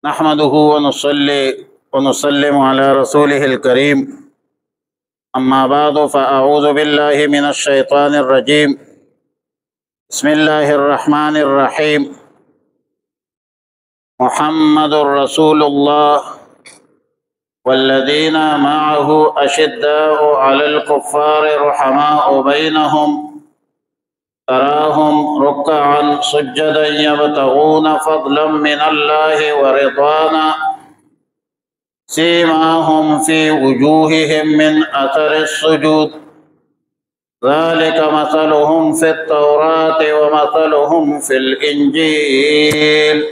نحمده ونصلي ونسلم على رسوله الكريم أما بعد فأعوذ بالله من الشيطان الرجيم بسم الله الرحمن الرحيم محمد رسول الله والذين معه أشداء على الكفار رحماء بينهم تراهم ركعا سجدا يبتغون فضلا من الله ورضوانا سيماهم في وجوههم من أثر السجود ذلك مثلهم في التوراة ومثلهم في الإنجيل.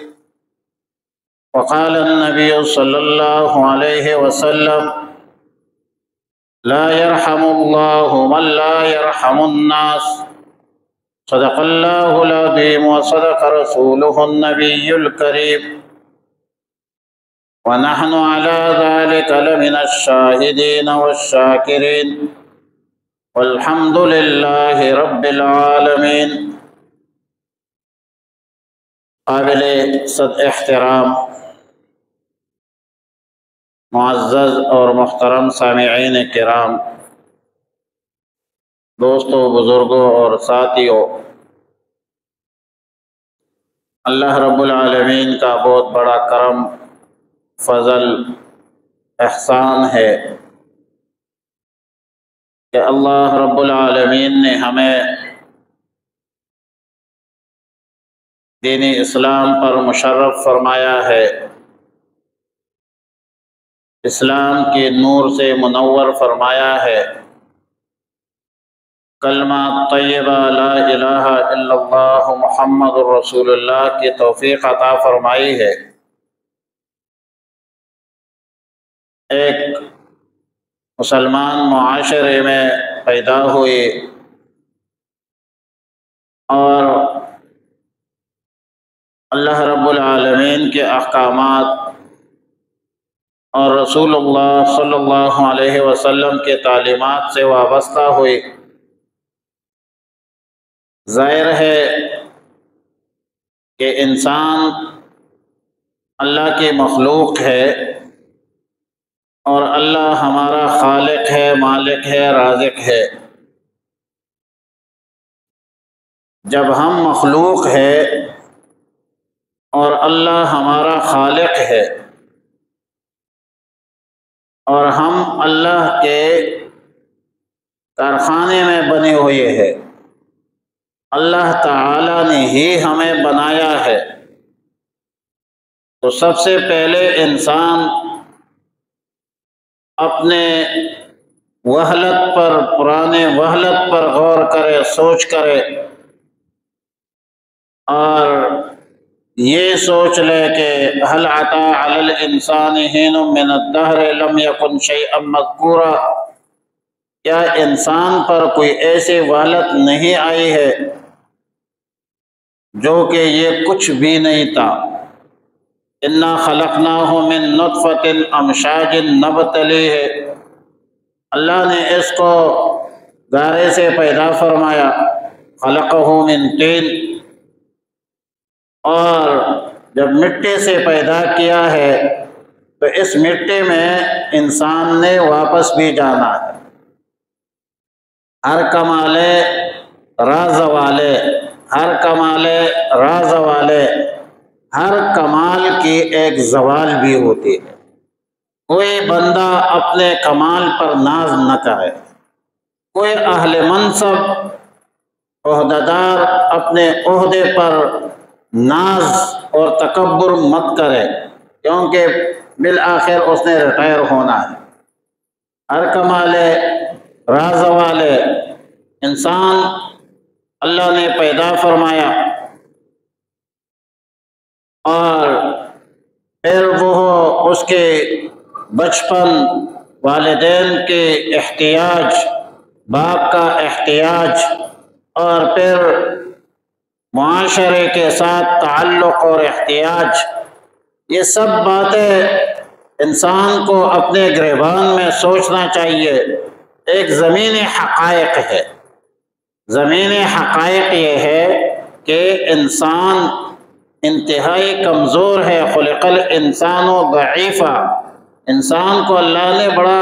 وقال النبي صلى الله عليه وسلم لا يرحم الله من لا يرحم الناس. صدق الله العظيم وصدق رسوله النبي الكريم ونحن على ذلك لمن الشاهدين والشاكرين والحمد لله رب العالمين. قابل صد احترام معزز اور محترم سامعین کرام، دوستوں، بزرگوں اور ساتھیوں، اللہ رب العالمین کا بہت بڑا کرم، فضل، احسان ہے کہ اللہ رب العالمین نے ہمیں دین اسلام پر مشرف فرمایا ہے، اسلام کے نور سے منور فرمایا ہے، کلمہ طیبہ لا الہ الا اللہ محمد رسول اللہ کی توفیق عطا فرمائی ہے۔ ایک مسلمان معاشرے میں پیدا ہوئی اور اللہ رب العالمین کے احکامات اور رسول اللہ صلی اللہ علیہ وسلم کے تعلیمات سے وابستہ ہوئی، ظاہر ہے کہ انسان اللہ کی مخلوق ہے اور اللہ ہمارا خالق ہے، مالک ہے، رازق ہے۔ جب ہم مخلوق ہے اور اللہ ہمارا خالق ہے اور ہم اللہ کے کارخانے میں بنے ہوئے ہیں، اللہ تعالی نے ہی ہمیں بنایا ہے، تو سب سے پہلے انسان اپنے وحلت پر، پرانے وحلت پر غور کرے، سوچ کرے اور یہ سوچ لے کہ هل عطا علی الانسان حین من الدہر لم یکن شیئا مذکورا، کیا انسان پر کوئی ایسی وحلت نہیں آئی ہے جو کہ یہ کچھ بھی نہیں تھا؟ انا خلقناہ من نطفۃ امشاج نبتلیہ، اللہ نے اس کو گارے سے پیدا فرمایا، خلقہ من طین، اور جب مٹی سے پیدا کیا ہے تو اس مٹی میں انسان نے واپس بھی جانا ہے۔ ہر کمال راز والے، ہر کمال راز والے، ہر کمال کی ایک زوال بھی ہوتی ہے۔ کوئی بندہ اپنے کمال پر ناز نہ کرے، کوئی اہل منصب عہدیدار اپنے عہدے پر ناز اور تکبر مت کرے، کیونکہ بالآخر اس نے ریٹائر ہونا ہے۔ ہر کمال راز والے انسان اللہ نے پیدا فرمایا اور پھر وہ اس کے بچپن، والدین کے احتیاج، باپ کا احتیاج، اور پھر معاشرے کے ساتھ تعلق اور احتیاج، یہ سب باتیں انسان کو اپنے گریبان میں سوچنا چاہیے۔ ایک زمینی حقائق ہے، زمینی حقائق یہ ہے کہ انسان انتہائی کمزور ہے۔ خلق الانسان ضعیفا، انسان کو اللہ نے بڑا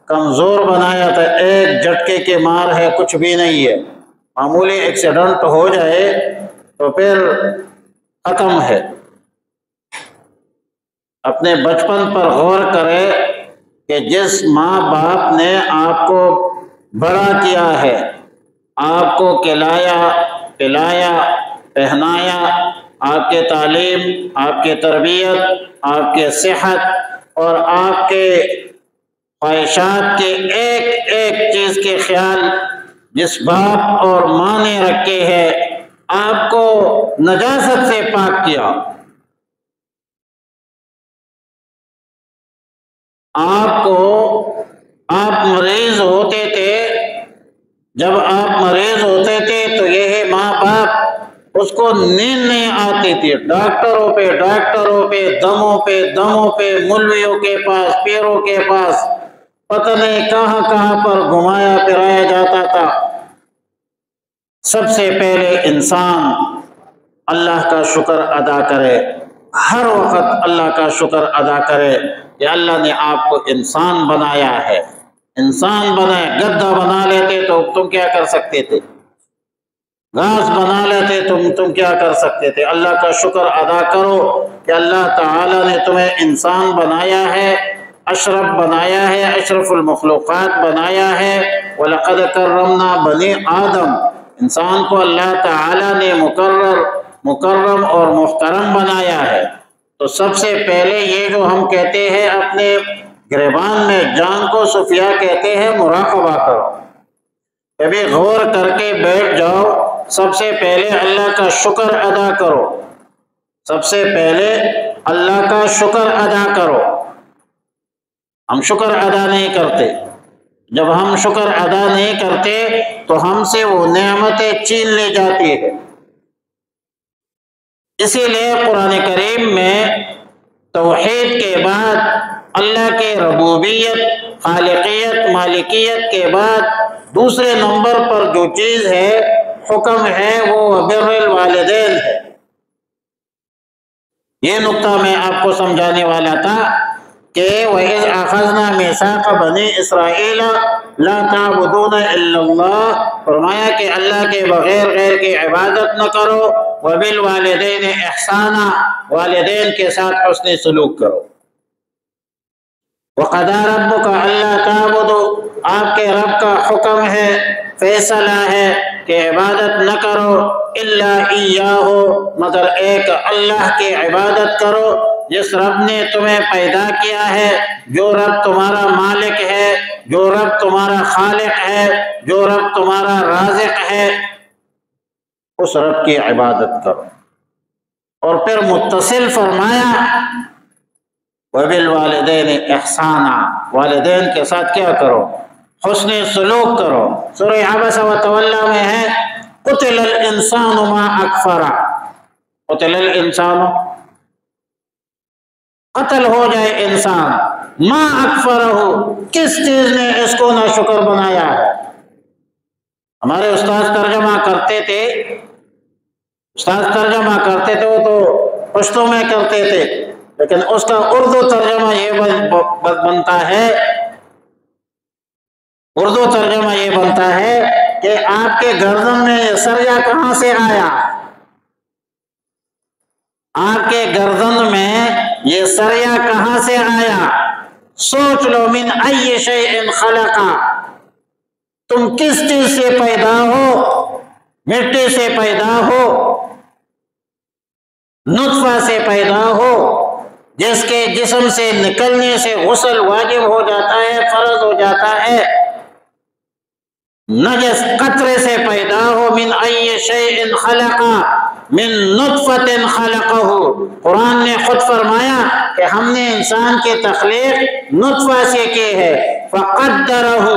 کمزور بنایا تھا، ایک جھٹکے کے مار ہے، کچھ بھی نہیں ہے، معمولی ایکسیڈنٹ ہو جائے تو پھر ختم ہے۔ اپنے بچپن پر غور کرے کہ جس ماں باپ نے آپ کو بڑا کیا ہے، آپ کو کھلایا پلایا پہنایا، آپ کے تعلیم، آپ کی تربیت، آپ کے صحت اور آپ کے خواہشات کے ایک ایک چیز کے خیال جس باپ اور ماں نے رکھے ہیں، آپ کو نجاست سے پاک کیا، آپ مریض ہوتے تھے، جب آپ مریض ہوتے تھے تو یہ ماں باپ اس کو نیند نہیں آتی تھی، ڈاکٹروں پہ دموں پہ مولویوں کے پاس، پیروں کے پاس، پتہ نہیں کہاں کہاں پر گھمایا پھرایا جاتا تھا۔ سب سے پہلے انسان اللہ کا شکر ادا کرے، ہر وقت اللہ کا شکر ادا کرے کہ اللہ نے آپ کو انسان بنایا ہے، انسان بنائے، گدھا بنا لیتے تو تم کیا کر سکتے تھے، گھاس بنا لیتے تم کیا کر سکتے تھے۔ اللہ کا شکر ادا کرو کہ اللہ تعالی نے تمہیں انسان بنایا ہے، اشرف بنایا ہے، اشرف المخلوقات بنایا ہے۔ وَلَقَدْ كَرَّمْنَا بَنِي آدم، انسان کو اللہ تعالی نے مکرم اور محترم بنایا ہے۔ تو سب سے پہلے یہ جو ہم کہتے ہیں اپنے گریبان میں جان کو صفیہ کہتے ہیں، مراقبہ کرو، کبھی غور کر کے بیٹھ جاؤ، سب سے پہلے اللہ کا شکر ادا کرو، سب سے پہلے اللہ کا شکر ادا کرو۔ ہم شکر ادا نہیں کرتے، جب ہم شکر ادا نہیں کرتے تو ہم سے وہ نعمتیں چھین لی جاتی ہے۔ اسی لیے قرآن کریم میں توحید کے بعد اللہ کے ربوبیت، خالقیت، مالکیت کے بعد دوسرے نمبر پر جو چیز ہے، حکم ہے، وہ بر الوالدین ہے۔ یہ نقطہ میں آپ کو سمجھانے والا تھا کہ وَإِذْ أَخَذْنَا مِيثَاقَ بَنِي إِسْرَائِيلَ لَا تَعْبُدُونَ إِلَّا اللَّهَ، فرمایا کہ اللہ کے بغیر غیر کی عبادت نہ کرو، وَبِالْوَالِدَيْنِ إِحْسَانًا، والدین کے ساتھ حسن سلوک کرو۔ وَقَضَىٰ رَبُّكَ أَلَّا تَعْبُدُوا، آپ کے رب کا حکم ہے، فیصلہ ہے کہ عبادت نہ کرو الا ایاہ، مگر ایک اللہ کی عبادت کرو جس رب نے تمہیں پیدا کیا ہے، جو رب تمہارا مالک ہے، جو رب تمہارا خالق ہے، جو رب تمہارا رازق ہے، اس رب کی عبادت کرو۔ اور پھر متصل فرمایا وَبِالْوَالِدَيْنِ إِحْسَانًا، والدین کے ساتھ کیا کرو، حسن سلوک کرو۔ سورہ عبس وتولیٰ میں ہے قتل الانسان ما اکفرہ، قتل الانسان، قتل ہو جائے انسان، ما اکفرہ، کس چیز نے اس کو ناشکر بنایا ہے۔ ہمارے استاد ترجمہ کرتے تھے، وہ تو پشتو میں کرتے تھے، لیکن اس کا اردو ترجمہ یہ بنتا ہے کہ آپ کے گردن میں یہ سریا کہاں سے آیا، آپ کے گردن میں یہ سریا کہاں سے آیا، سوچ لو، من ای شیء خلقا، تم کس چیز سے پیدا ہو، مٹی سے پیدا ہو، نطفہ سے پیدا ہو، جس کے جسم سے نکلنے سے غسل واجب ہو جاتا ہے، فرض ہو جاتا ہے، نجس قطرے سے پیدا ہو، من ای شیء خلقا من نطفۃ خلقہ، قرآن نے خود فرمایا کہ ہم نے انسان کی تخلیق نطفہ سے کی ہے، فقدرہ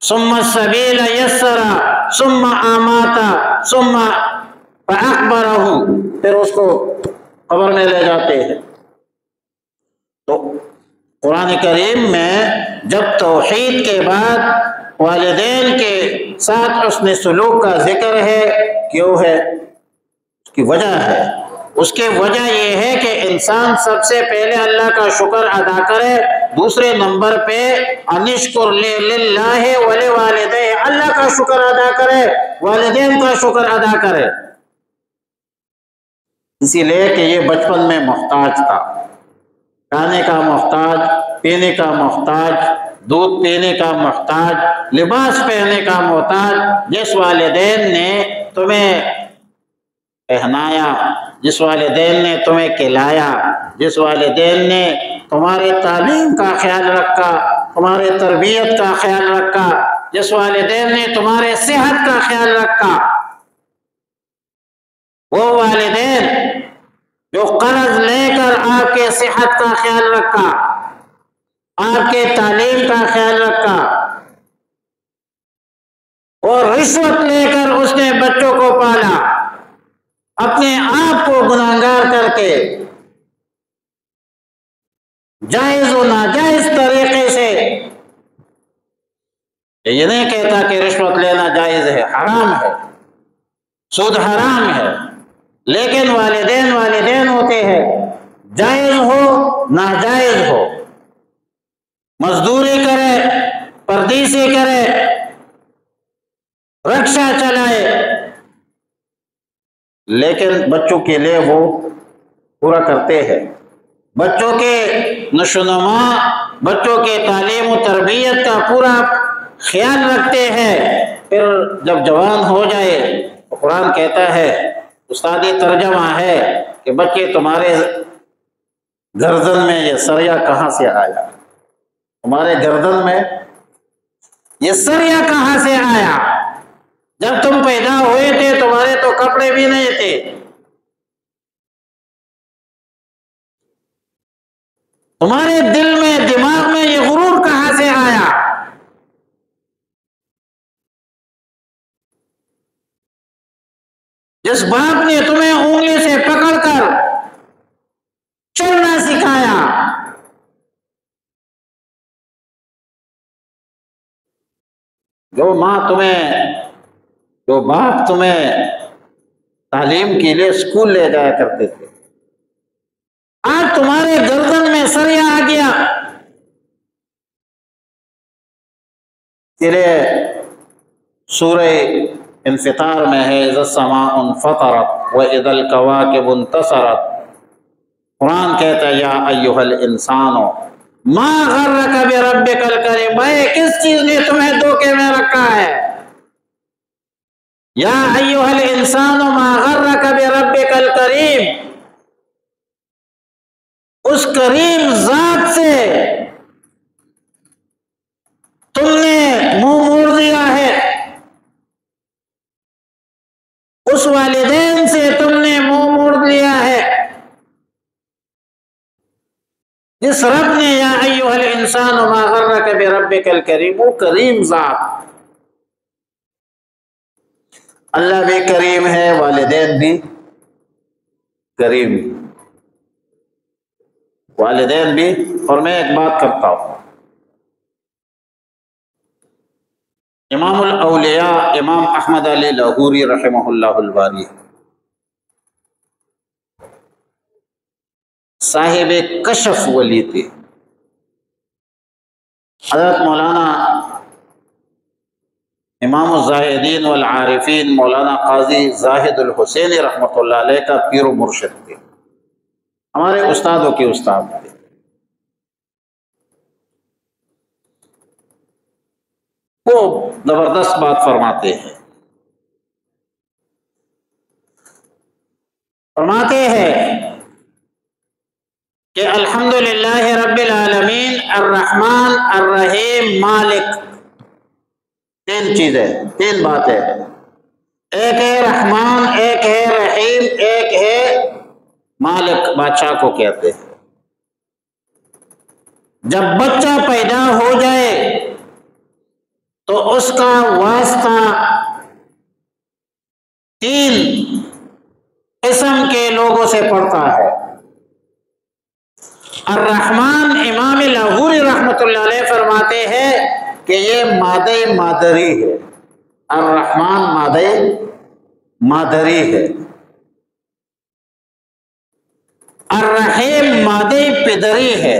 ثم السبیل یسرہ ثم اماتہ ثم فاقبرہ، پھر اس کو قبر میں لے جاتے ہیں۔ تو قرآن کریم میں جب توحید کے بعد والدین کے ساتھ حسن سلوک کا ذکر ہے، کیوں ہے، اس کی وجہ ہے اس کی وجہ یہ ہے کہ انسان سب سے پہلے اللہ کا شکر ادا کرے، دوسرے نمبر پہ انشکر للہ ولوالدہ، اللہ کا شکر ادا کرے، والدین کا شکر ادا کرے، اسی لیے کہ یہ بچپن میں محتاج تھا، کھانے کا محتاج، پینے کا محتاج، دودھ پینے کا محتاج، لباس پہننے کا محتاج۔ جس والدین نے تمہیں پہنایا، جس والدین نے تمہیں کھلایا، جس والدین نے تمہاری تعلیم کا خیال رکھا، تمہاری تربیت کا خیال رکھا، جس والدین نے تمہارے صحت کا خیال رکھا، وہ والدین جو قرض لے کر آپ کے صحت کا خیال رکھا، آپ کے تعلیم کا خیال رکھا، اور رشوت لے کر اس نے بچوں کو پالا، اپنے آپ کو گناہگار کر کے جائز و ناجائز طریقے سے، یہ نہیں کہتا کہ رشوت لینا جائز ہے، حرام ہے، سود حرام ہے، لیکن والدین ہوتے ہیں، جائز ہو ناجائز ہو، مزدوری کرے، پردیسی کرے، رکشہ چلائے، لیکن بچوں کے لیے وہ پورا کرتے ہیں، بچوں کے نشو و نما، بچوں کے تعلیم و تربیت کا پورا خیال رکھتے ہیں۔ پھر جب جوان ہو جائے تو قرآن کہتا ہے، استادی ترجمہ ہے کہ بچے تمہارے گردن میں یہ سریا کہاں سے آیا، تمہارے گردن میں یہ سریا کہاں سے آیا؟ جب تم پیدا ہوئے تھے تمہارے تو کپڑے بھی نہیں تھے، تمہارے دل میں، دماغ میں یہ غرور کہاں سے آیا؟ جس باپ نے تمہیں انگلی سے پکڑ کر چلنا سکھایا، جو باپ تمہیں تعلیم کے لیے اسکول لے جایا کرتے تھے، آج تمہارے گردن میں سریا آ گیا۔ تیرے سورہ انفطار میں ہے، اذا السماء انفطرت واذا الكواكب انتصرت، قرآن کہتا ہے یا ایھا الانسان ما غرک بربک الکریم، بھائی کس چیز نے تمہیں دھوکے میں رکھا ہے؟ یا ایھا الانسان ما غرک بربک الکریم، اس کریم ذات سے تم نے منہ موڑ دیا ہے، اس والدین سے تم نے منہ موڑ دیا ہے، جس رب نے یا ایھا الانسان ما غرک بربک الکریم، وہ کریم ذات، اللہ بھی کریم ہے، والدین بھی کریم، والدین بھی۔ اور میں ایک بات کرتا ہوں، امام الاولیاء امام احمد علی لاہوری رحمہ اللہ الباری صاحب کشف ولی تھے، حضرت مولانا امام الزاہدین والعارفین مولانا قاضی زاہد الحسینی رحمۃ اللہ علیہ کا پیر و مرشد تھے، ہمارے استادوں کے استاد تھے۔ وہ زبردست بات فرماتے ہیں، کہ الحمدللہ رب العالمین الرحمن الرحیم مالک، تین چیزیں، تین باتیں، ایک ہے رحمان، ایک ہے رحیم، ایک ہے مالک، بادشاہ کو کہتے ہیں۔ جب بچہ پیدا ہو جائے تو اس کا واسطہ تین قسم کے لوگوں سے پڑتا ہے۔ الرحمن امام لاہوری رحمۃ اللہ علیہ فرماتے ہیں کہ یہ مادہ مادری ہے، الرحمن مادہ مادری ہے، الرحیم مادی پدری ہے،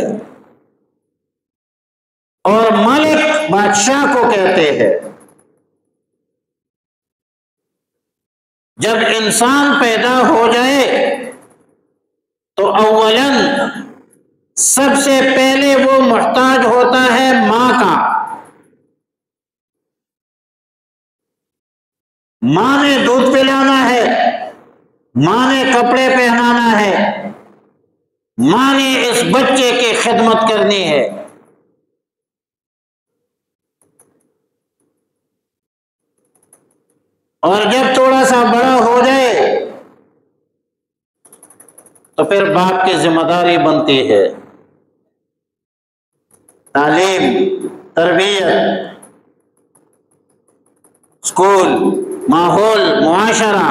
اور ملک بادشاہ کو کہتے ہیں۔ جب انسان پیدا ہو جائے تو اولاً سب سے پہلے وہ محتاج ہوتا ہے ماں کا۔ ماں نے دودھ پلانا ہے، ماں نے کپڑے پہنانا ہے، ماں نے اس بچے کی خدمت کرنی ہے۔ اور جب تھوڑا سا بڑا ہو جائے تو پھر باپ کی ذمہ داری بنتی ہے، تعلیم، تربیت، اسکول، ماحول، معاشرہ،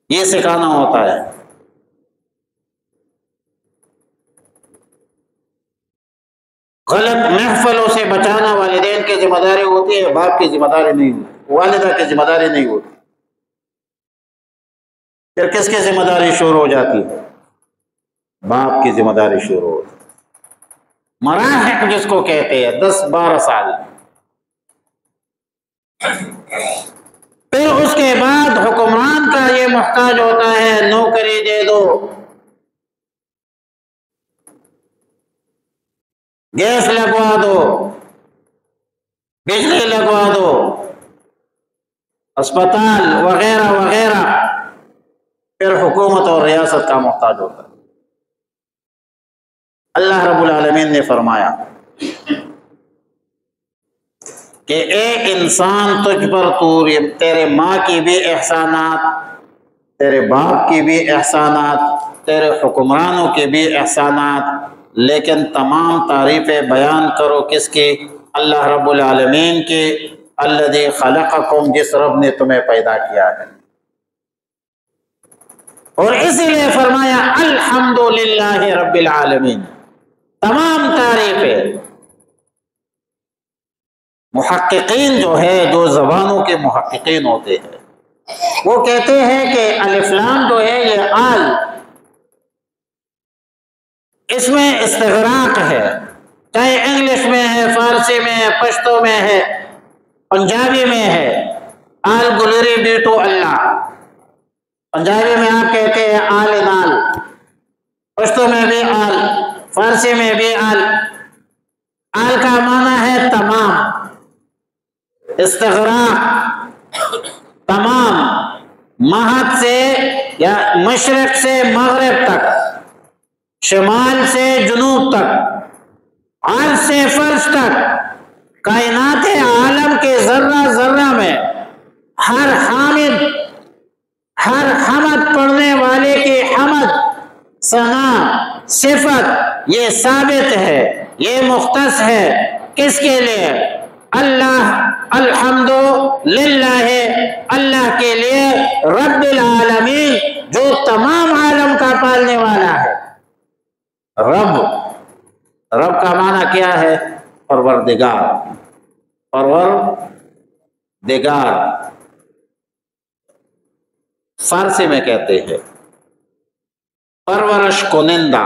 یہ سکھانا ہوتا ہے۔ غلط محفلوں سے بچانا والدین کی ذمہ داری ہوتی ہے، باپ کی ذمہ داری نہیں ہوتی، والدہ کی ذمہ داری نہیں ہوتی۔ پھر کس کی ذمہ داری شروع ہو جاتی ہے؟ باپ کی ذمہ داری شروع ہوتی ہے۔ مراحق جس کو کہتے ہیں، 10-12 سال، پھر اس کے بعد حکمران کا یہ محتاج ہوتا ہے نوکری دے دو، گیس لگوا دو، بجلی لگوا دو، اسپتال وغیرہ وغیرہ، پھر حکومت اور ریاست کا محتاج ہوتا ہے۔ اللہ رب العالمین نے فرمایا کہ اے انسان، تجھ پر تیرے ماں کی بھی احسانات، تیرے باپ کی بھی احسانات، تیرے حکمرانوں کے بھی احسانات، لیکن تمام تعریفیں بیان کرو کس کی؟ اللہ رب العالمین کی، الذی خلقکم، جس رب نے تمہیں پیدا کیا ہے۔ اور اسی لیے فرمایا الحمدللہ رب العالمین، تمام تعریفیں۔ محققین جو ہے، جو زبانوں کے محققین ہوتے ہیں، وہ کہتے ہیں کہ الف لام جو ہے یہ آل، اس میں استغراق ہے، چاہے انگلش میں ہے، فارسی میں ہے، پشتو میں ہے، پنجابی میں ہے۔ آل گلری بیٹو اللہ، پنجابی میں آپ کہتے ہیں آل نال، پشتو میں بھی آل، فارسی میں بھی آل۔ آل کا معنی ہے تمام، استغراق، تمام، مہد سے یا مشرق سے مغرب تک، شمال سے جنوب تک، عرض سے فرش تک، کائنات عالم کے ذرہ ذرہ میں ہر حامد، ہر حمد پڑھنے والے کی حمد، ثنا، صفت، یہ ثابت ہے، یہ مختص ہے کس کے لیے؟ اللہ، الحمدللہ، اللہ کے لیے، رب العالمین، جو تمام عالم کا پالنے والا ہے۔ رب کا معنی کیا ہے؟ پروردگار، پروردگار فارسی میں کہتے ہیں پرورش کنندہ،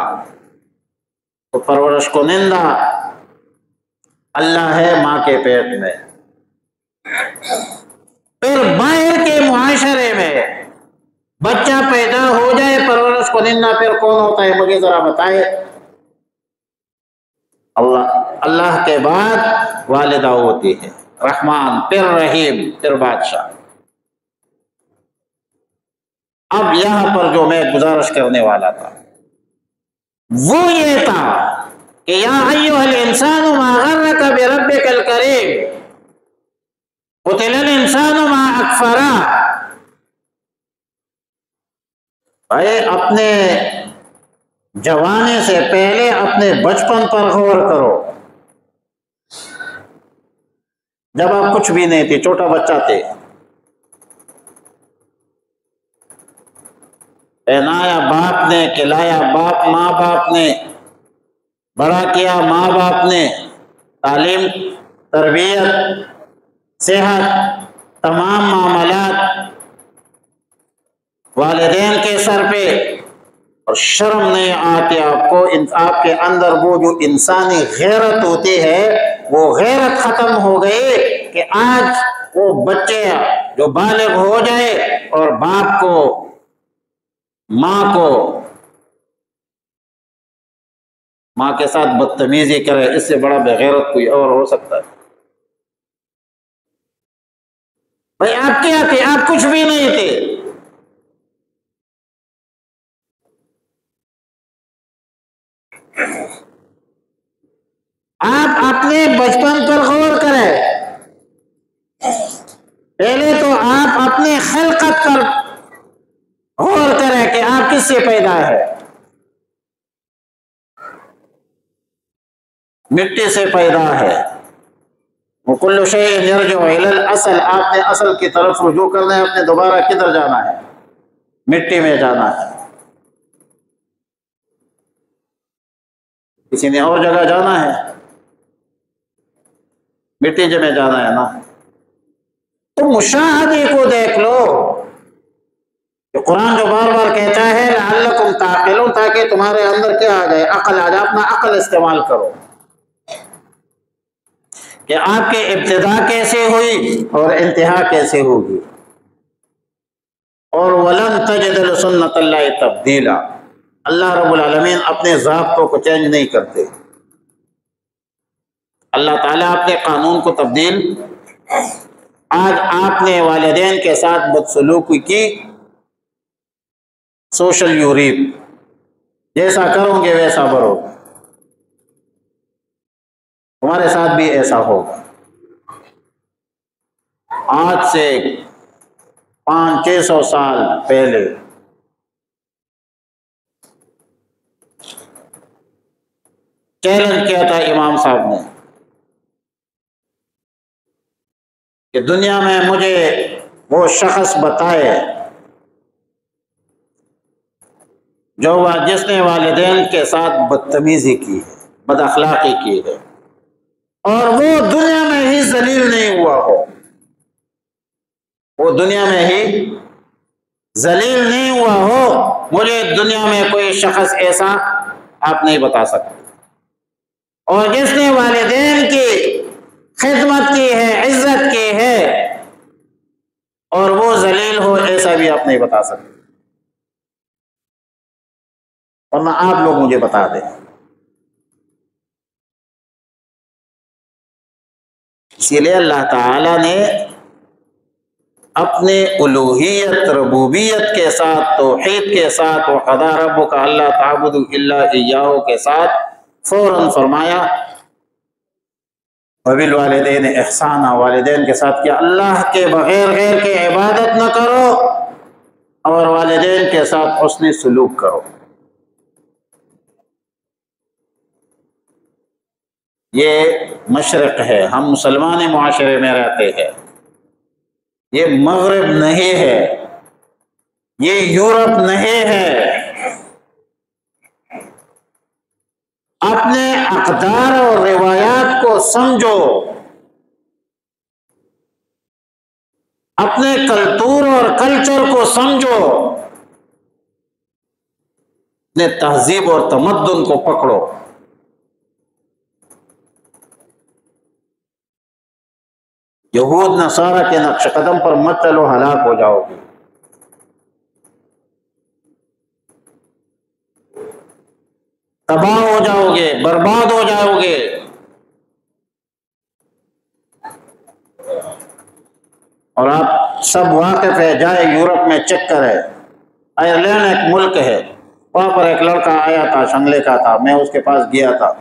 تو پرورش کنندہ اللہ ہے ماں کے پیٹ میں۔ پھر باہر کے معاشرے میں بچہ پیدا ہو جائے، پرورش کنندہ پھر کون ہوتا ہے؟ مجھے ذرا بتائے۔ اللہ کے بعد والدہ ہوتی ہے، رحمان، پھر رحیم، پھر بادشاہ۔ اب یہاں پر جو میں گزارش کرنے والا تھا وہ یہ تھا کہ یا ایھا الانسان ما غرک بربک الکریم قتل الانسان ما اکفرہ۔ بھائی اپنے جوانے سے پہلے اپنے بچپن پر غور کرو، جب آپ کچھ بھی نہیں تھے، چھوٹا بچہ تھے، پہنایا باپ نے، کھلایا ماں باپ نے، بڑا کیا ماں باپ نے، تعلیم، تربیت، صحت، تمام معاملات والدین کے سر پہ، اور شرم نہیں آتی آپ کو، آپ کے اندر وہ جو انسانی غیرت ہوتی ہے وہ غیرت ختم ہو گئی کہ آج وہ بچے جو بالغ ہو جائے اور باپ کو، ماں کے ساتھ بدتمیزی کرے، اس سے بڑا بغیرت کوئی اور ہو سکتا ہے؟ بھائی آپ کیا تھے؟ آپ کچھ بھی نہیں تھے۔ آپ اپنے بچپن پر غور کریں، پہلے تو آپ اپنے خلقت پر غور کریں کہ آپ کس سے پیدا ہے۔ مٹی سے پیدا ہے، وَكُلُّ شَيْءٍ يَرْجِعُ إِلَى الْأَصْلِ، آپ نے اصل کی طرف رجوع کرنا ہے، آپ نے دوبارہ کدھر جانا ہے؟ مٹی میں جانا ہے۔ کسی نے اور جگہ جانا ہے؟ مٹی میں جانا ہے نا۔ تو مشاہدے کو دیکھ لو کہ قرآن جو بار بار کہتا ہے لعلکم تعقلون، تاکہ تمہارے اندر کیا آ جائے؟ عقل آ جائے۔ اپنا عقل استعمال کرو کہ آپ کی ابتدا کیسے ہوئی اور انتہا کیسے ہوگی۔ اور وَلَن تَجِدَ لِسُنَّتِ اللَّهِ تَبْدِيلًا، اللہ رب العالمین اپنے ضابطوں کو چینج نہیں کرتے۔ اللہ تعالیٰ اپنے قانون کو تبدیل، آج آپ نے والدین کے ساتھ بدسلوکی کی، سوشل یوریپ، جیسا کرو گے ویسا بھرو گے، تمہارے ساتھ بھی ایسا ہوگا۔ آج سے 500-600 سال پہلے چیلنج کیا تھا امام صاحب نے کہ دنیا میں مجھے وہ شخص بتائے جس نے والدین کے ساتھ بدتمیزی کی ہے، بد اخلاقی کی ہے، اور وہ دنیا میں ہی ذلیل نہیں ہوا ہو، وہ دنیا میں ہی ذلیل نہیں ہوا ہو۔ مجھے دنیا میں کوئی شخص ایسا آپ نہیں بتا سکتے، اور جس نے والدین کی خدمت کی ہے، عزت کی ہے، اور وہ ذلیل ہو، ایسا بھی آپ نہیں بتا سکتے، ورنہ آپ لوگ مجھے بتا دیں۔ اسی لیے اللہ تعالی نے اپنے الوہیت، ربوبیت کے ساتھ، توحید کے ساتھ، وَقَضَىٰ رَبُّكَ أَلَّا تَعْبُدُوا إِلَّا إِيَّاهُ کے ساتھ فوراً فرمایا وَبِالْوَالِدَيْنِ إِحْسَانًا، والدین کے ساتھ کیا؟ اللہ کے بغیر غیر کی عبادت نہ کرو، اور والدین کے ساتھ حسن سلوک کرو۔ یہ مشرق ہے، ہم مسلمان معاشرے میں رہتے ہیں، یہ مغرب نہیں ہے، یہ یورپ نہیں ہے۔ اپنے اقدار اور روایات کو سمجھو، اپنے کلچر اور کلچر کو سمجھو، اپنے تہذیب اور تمدن کو پکڑو۔ یہود نصارہ کے نقش قدم پر مت چلو، ہلاک ہو جاؤ گے۔ تباہ ہو جاؤ گے، برباد ہو جاؤ گے۔ اور آپ سب واقف ہے، جائے یورپ میں چیک کرے، آئرلینڈ ایک ملک ہے، وہاں پر ایک لڑکا آیا تھا، شنگلے کا تھا، میں اس کے پاس گیا تھا،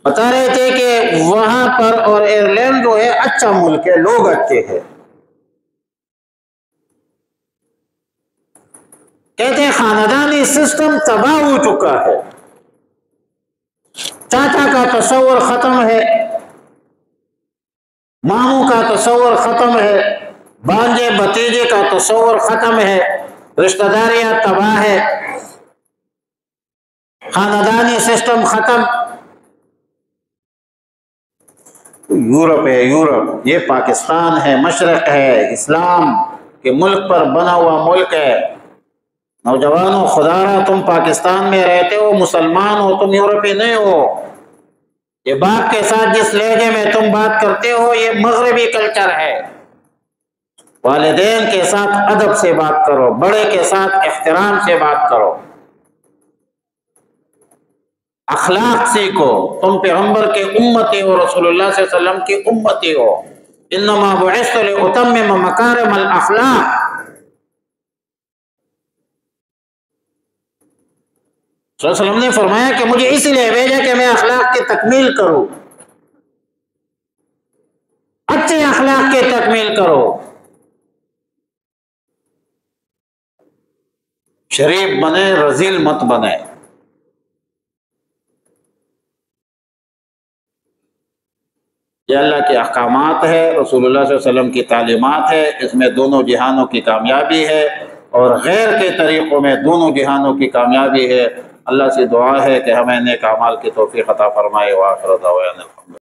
بتا رہے تھے کہ وہاں پر، اور آئرلینڈ جو ہے اچھا ملک ہے، لوگ اچھے ہیں، کہتے ہیں خاندانی سسٹم تباہ ہو چکا ہے، چاچا کا تصور ختم ہے، ماموں کا تصور ختم ہے، بانجے بھتیجے کا تصور ختم ہے، رشتہ داریاں تباہ ہے، خاندانی سسٹم ختم۔ یورپ ہے، یورپ، یہ پاکستان ہے، مشرق ہے، اسلام کے ملک پر بنا ہوا ملک ہے۔ نوجوانوں، خدا را تم پاکستان میں رہتے ہو، مسلمان ہو، تم یورپی نہیں ہو۔ یہ باپ کے ساتھ جس لہجے میں تم بات کرتے ہو یہ مغربی کلچر ہے۔ والدین کے ساتھ ادب سے بات کرو، بڑے کے ساتھ احترام سے بات کرو، اخلاق سیکھو۔ تم پیغمبر کے امتی ہو، رسول اللہ صلی اللہ علیہ وسلم کی امتی ہو۔ انما بعثت لاتمم مکارم الاخلاق۔ صلی اللہ علیہ وسلم نے فرمایا کہ مجھے اسی لیے بھیجا کہ میں اخلاق کی تکمیل کروں، اچھے اخلاق کی تکمیل کرو، شریف بنے، رذیل مت بنے۔ یہ اللہ کے احکامات ہے، رسول اللہ صلی اللہ علیہ وسلم کی تعلیمات ہے، اس میں دونوں جہانوں کی کامیابی ہے، اور غیر کے طریقوں میں دونوں جہانوں کی کامیابی ہے۔ اللہ سے دعا ہے کہ ہمیں نیک اعمال کی توفیق عطا فرمائے۔ وآخر دعوانا